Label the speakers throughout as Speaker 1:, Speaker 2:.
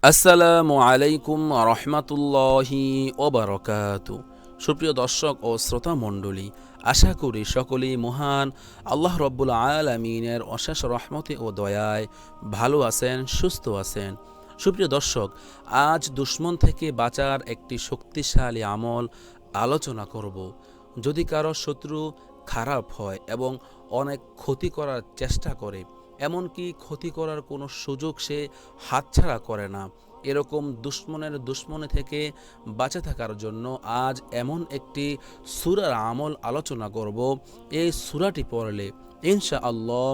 Speaker 1: আসসালামু আলাইকুম রহমাতুল্লাহি ওবারকাতু। সুপ্রিয় দর্শক ও শ্রোতা মণ্ডলী, আশা করি সকলেই মহান আল্লাহ রব্বুল আলামিনের অশেষ রহমতে ও দয়ায় ভালো আছেন, সুস্থ আছেন। সুপ্রিয় দর্শক, আজ দুশ্মন থেকে বাঁচার একটি শক্তিশালী আমল আলোচনা করব। যদি কারো শত্রু খারাপ হয় এবং অনেক ক্ষতি করার চেষ্টা করে, এমনকি ক্ষতি করার কোনো সুযোগ সে হাতছাড়া করে না, এরকম দুশ্মনের দুশ্মনী থেকে বাঁচে থাকার জন্য আজ এমন একটি সূরার আমল আলোচনা করব। এই সূরাটি পড়লে ইনশাআল্লাহ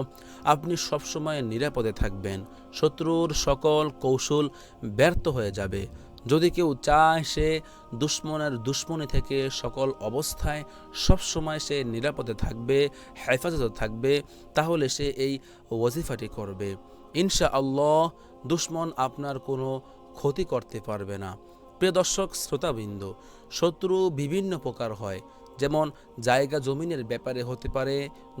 Speaker 1: আপনি সবসময় নিরাপদে থাকবেন, শত্রুর সকল কৌশল ব্যর্থ হয়ে যাবে। যদি কেউ চায় সে দুশ্মনের দুশ্মনী থেকে সকল অবস্থায় সবসময় সে নিরাপদে থাকবে, হেফাজতে থাকবে, তাহলে সে এই ওয়াজিফাটি করবে। ইনশাআল্লাহ দুশ্মন আপনার কোনো ক্ষতি করতে পারবে না। প্রিয় দর্শক শ্রোতাবৃন্দ, শত্রু বিভিন্ন প্রকার হয়, যেমন জায়গা জমিনের ব্যাপারে হতে পারে,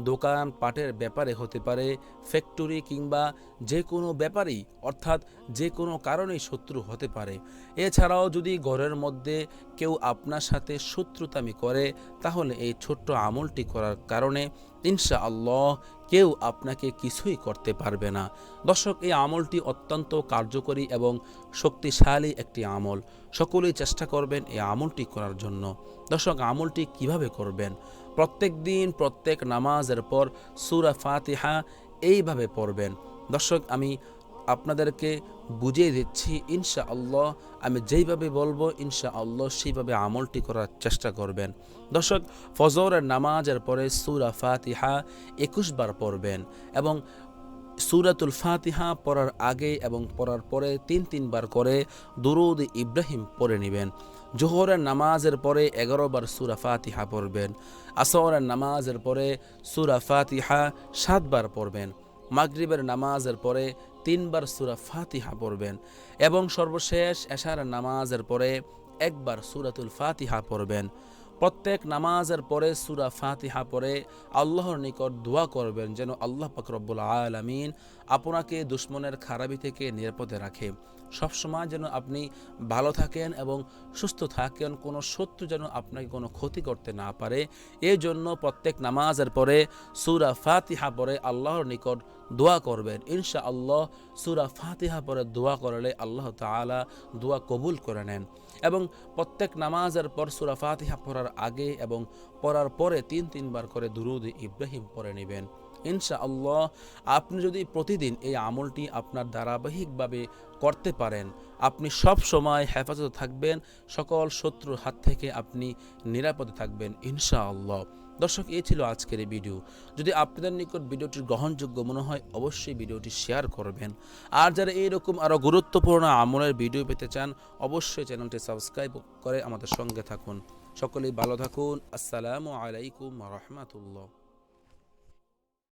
Speaker 1: দোকান পাটের ব্যাপারে হতে পারে, ফ্যাক্টরি কিংবা যে কোনো ব্যাপারেই, অর্থাৎ যে কোনো কারণেই শত্রু হতে পারে। এছাড়াও যদি ঘরের মধ্যে কেউ আপনার সাথে শত্রুতামি করে, তাহলে এই ছোট্ট আমলটি করার কারণে ইনশাআল্লাহ কেউ আপনাকে কিছুই করতে পারবে না। দর্শক, এই আমলটি অত্যন্ত কার্যকরী এবং শক্তিশালী একটি আমল। সকলেই চেষ্টা করবেন এই আমলটি করার জন্য। দর্শক, আমলটি কিভাবে করবেন? প্রত্যেক দিন প্রত্যেক নামাজের পর সূরা ফাতিহা এইভাবে পড়বেন। দর্শক, আমি আপনাদেরকে বুঝিয়ে দিচ্ছি, ইনশাআল্লাহ আমি যেইভাবে বলবো ইনশাআল্লাহ সেইভাবে আমলটি করার চেষ্টা করবেন। দর্শক, ফজরের নামাজের পরে সূরা ফাতিহা 21 বার পড়বেন এবং সূরাতুল ফাতিহা পড়ার আগে এবং পড়ার পরে ৩ বার করে দুরূদ ইব্রাহিম পড়ে নেবেন। জোহরের নামাজের পরে 11 বার সূরা ফাতিহা পড়বেন। আসরের নামাজের পরে সূরা ফাতিহা 7 বার পড়বেন। মাগরিবের নামাজের পরে 3 বার সূরা ফাতিহা পড়বেন এবং সর্বশেষ এশার নামাজের পরে একবার সূরাতুল ফাতিহা পড়বেন। প্রত্যেক নামাজের পরে সূরা ফাতিহা পড়ে আল্লাহর নিকট দোয়া করবেন যেন আল্লাহ পাক রব্বুল আলামিন আপনাকে দুশ্মনের খারাপি থেকে নিরাপদে রাখে। সবসময় যেন আপনি ভালো থাকেন এবং সুস্থ থাকেন, কোনো শত্রু যেন আপনাকে কোনো ক্ষতি করতে না পারে। এই জন্য প্রত্যেক নামাজের পরে সূরা ফাতিহা পড়ে আল্লাহর নিকট দোয়া করবেন। ইনশাআল্লাহ সূরা ফাতিহা পড়ে দোয়া করলে আল্লাহ তাআলা দোয়া কবুল করে নেন। এবং প্রত্যেক নামাজের পর সূরা ফাতিহা পড়ার আগে এবং পড়ার পরে ৩ বার করে দুরূদ ইব্রাহিম পড়ে নেবেন। ইনশাআল্লাহ আপনি যদি প্রতিদিন এই আমলটি আপনার ধারাবাহিকভাবে করতে পারেন, আপনি সব সময় হেফাজতে থাকবেন, সকল শত্রুর হাত থেকে আপনি নিরাপদে থাকবেন ইনশাআল্লাহ। দর্শক, এই ছিল আজকের এই ভিডিও। যদি আপনাদের নিকট ভিডিওটি গ্রহণযোগ্য মনে হয় অবশ্যই ভিডিওটি শেয়ার করবেন। আর যারা এইরকম আরও গুরুত্বপূর্ণ আমলের ভিডিও পেতে চান অবশ্যই চ্যানেলটি সাবস্ক্রাইব করে আমাদের সঙ্গে থাকুন। সকলেই ভালো থাকুন। আসসালামু আলাইকুম ওয়া রাহমাতুল্লাহ।